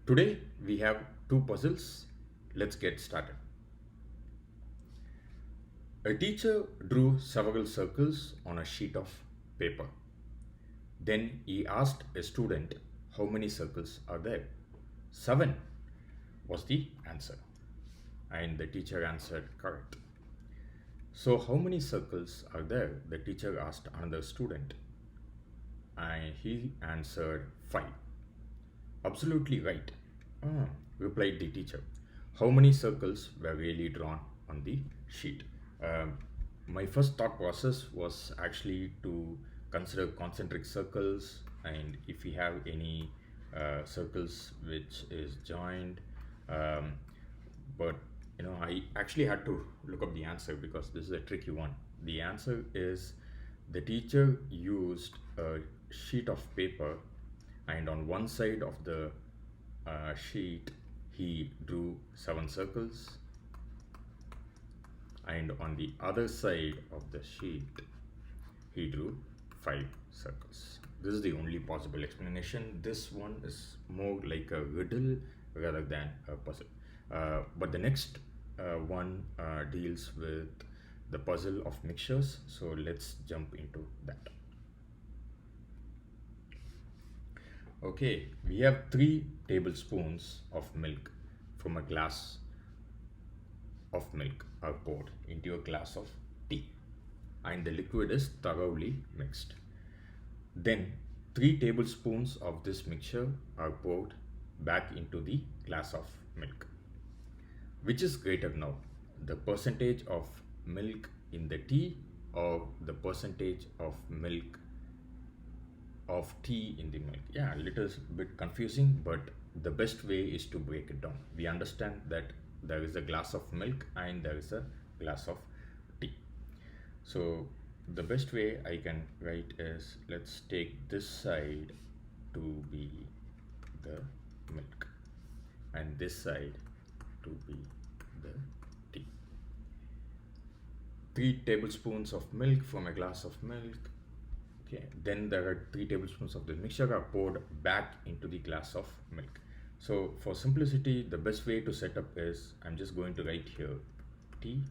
Today we have two puzzles. Let's get started. A teacher drew several circles on a sheet of paper. Then he asked a student how many circles are there. 7 was the answer. And the teacher answered correct. So, how many circles are there? The teacher asked another student. And he answered 5. Absolutely right, replied the teacher. How many circles were really drawn on the sheet? Um, my first thought process was actually to consider concentric circles, and if we have any circles which is joined, um, but I actually had to look up the answer because this is a tricky one. The answer is the teacher used a sheet of paper, and on one side of the sheet he drew 7 circles, and on the other side of the sheet he drew 5 circles. This is the only possible explanation. This one is more like a riddle rather than a puzzle. But the next one deals with the puzzle of mixtures, so let's jump into that. Okay, we have 3 tablespoons of milk from a glass of milk are poured into a glass of tea, and the liquid is thoroughly mixed. Then 3 tablespoons of this mixture are poured back into the glass of milk. Which is greater now, the percentage of milk in the tea or the percentage of milk of tea in the milk? Yeah, a little bit confusing, but the best way is to break it down. We understand that there is a glass of milk and there is a glass of tea. So the best way I can write is, let's take this side to be the milk and this side to be the tea. 3 tablespoons of milk from a glass of milk. Okay, then there are 3 tablespoons of the mixture are poured back into the glass of milk. So for simplicity, the best way to set up is, I'm just going to write here tea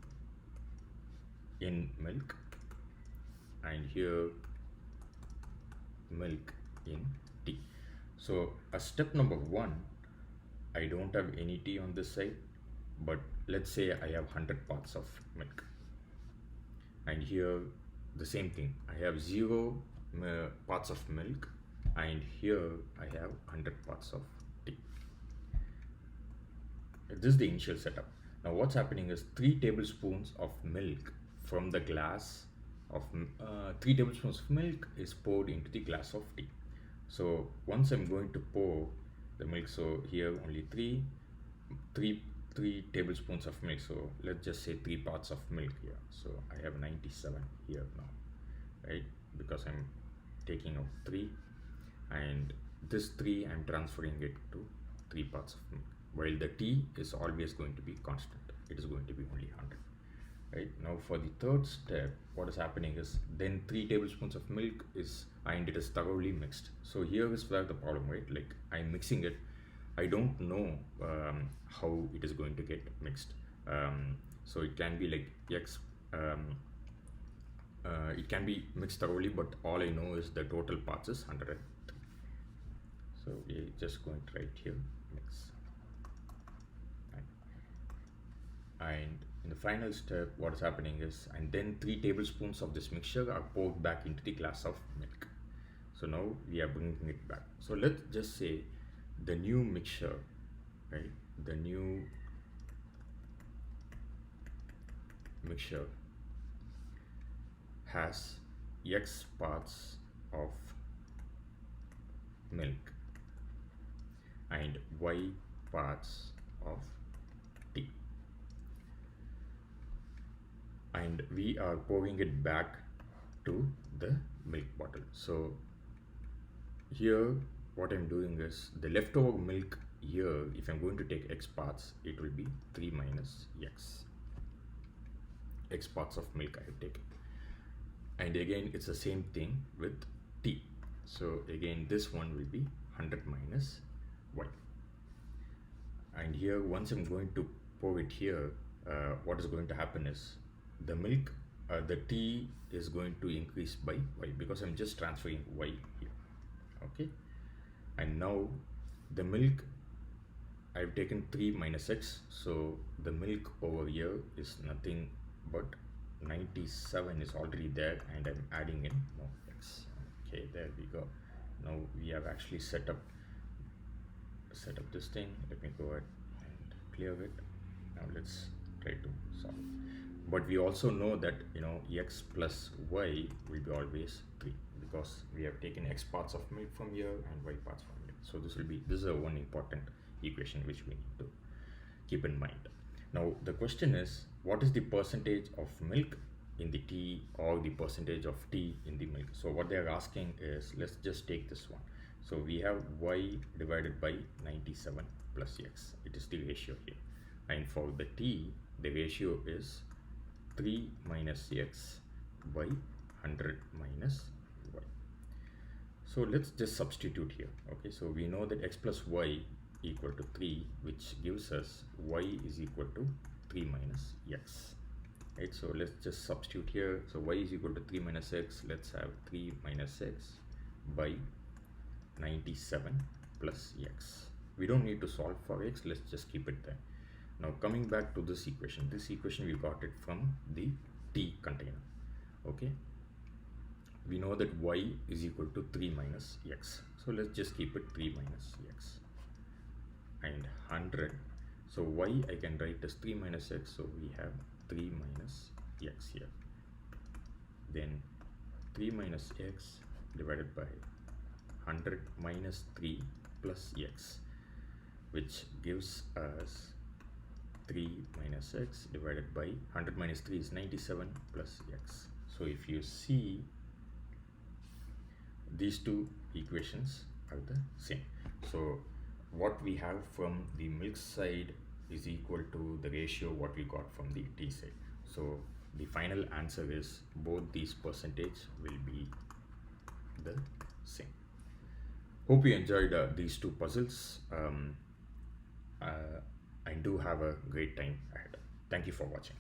in milk, and here milk in tea. So as step number 1, I don't have any tea on this side, but let's say I have 100 parts of milk, and here the same thing, I have 0 parts of milk, and here I have 100 parts of tea. This is the initial setup. Now what's happening is 3 tablespoons of milk from the glass of 3 tablespoons of milk is poured into the glass of tea. So once I'm going to pour the milk, so here only 3 tablespoons of milk, so let's just say 3 parts of milk here, so I have 97 here now, right? Because I'm taking out 3, and this 3 I'm transferring it to 3 parts of milk, while the tea is always going to be constant. It is going to be only 100. Right now, for the third step, what is happening is then 3 tablespoons of milk is, and it is thoroughly mixed. So here is where the problem, right? Like, I'm mixing it, I don't know how it is going to get mixed. So it can be like X, it can be mixed thoroughly, but all I know is the total parts is 103. So we're just going to write here mix. And in the final step, what is happening is, and then 3 tablespoons of this mixture are poured back into the glass of milk. So now we are bringing it back. So let's just say the new mixture, right? The new mixture has X parts of milk and Y parts of tea, and we are pouring it back to the milk bottle. So here what I'm doing is, the leftover milk here, if I'm going to take X parts, it will be 3 minus X parts of milk I have taken. And again, it's the same thing with tea. So again, this one will be 100 minus Y. And here, once I'm going to pour it here, what is going to happen is the milk, the tea is going to increase by y, because I'm just transferring y here. Okay, and now the milk, I've taken 3 minus x, so the milk over here is nothing but 97 is already there, and I'm adding in more x. Okay, there we go. Now we have actually set up this thing. Let me go ahead and clear it. Now let's try to solve. But we also know that x plus y will be always 3, because we have taken x parts of milk from here and y parts from here. So this is a one important equation which we need to keep in mind. Now the question is, what is the percentage of milk in the tea, or the percentage of tea in the milk? So what they are asking is, let's just take this one. So we have y divided by 97 plus x. It is the ratio here. And for the tea, the ratio is 3 minus x by 100 minus y. So let's just substitute here. Okay, so we know that x plus y equal to 3, which gives us y is equal to 3 minus x. Right, so let's just substitute here. So y is equal to 3 minus x. Let's have 3 minus x by 97 plus x. We don't need to solve for x, let's just keep it there. Now coming back to this equation we got it from the tea container. Okay, we know that y is equal to 3 minus x, so let's just keep it 3 minus x, and 100. So y I can write as 3 minus x, so we have 3 minus x here, then 3 minus x divided by 100 minus 3 plus x, which gives us 3 minus x divided by 100 minus 3 is 97 plus x. So if you see, these two equations are the same. So what we have from the milk side is equal to the ratio what we got from the tea side. So the final answer is both these percentage will be the same. Hope you enjoyed these two puzzles. I do have a great time ahead. Thank you for watching.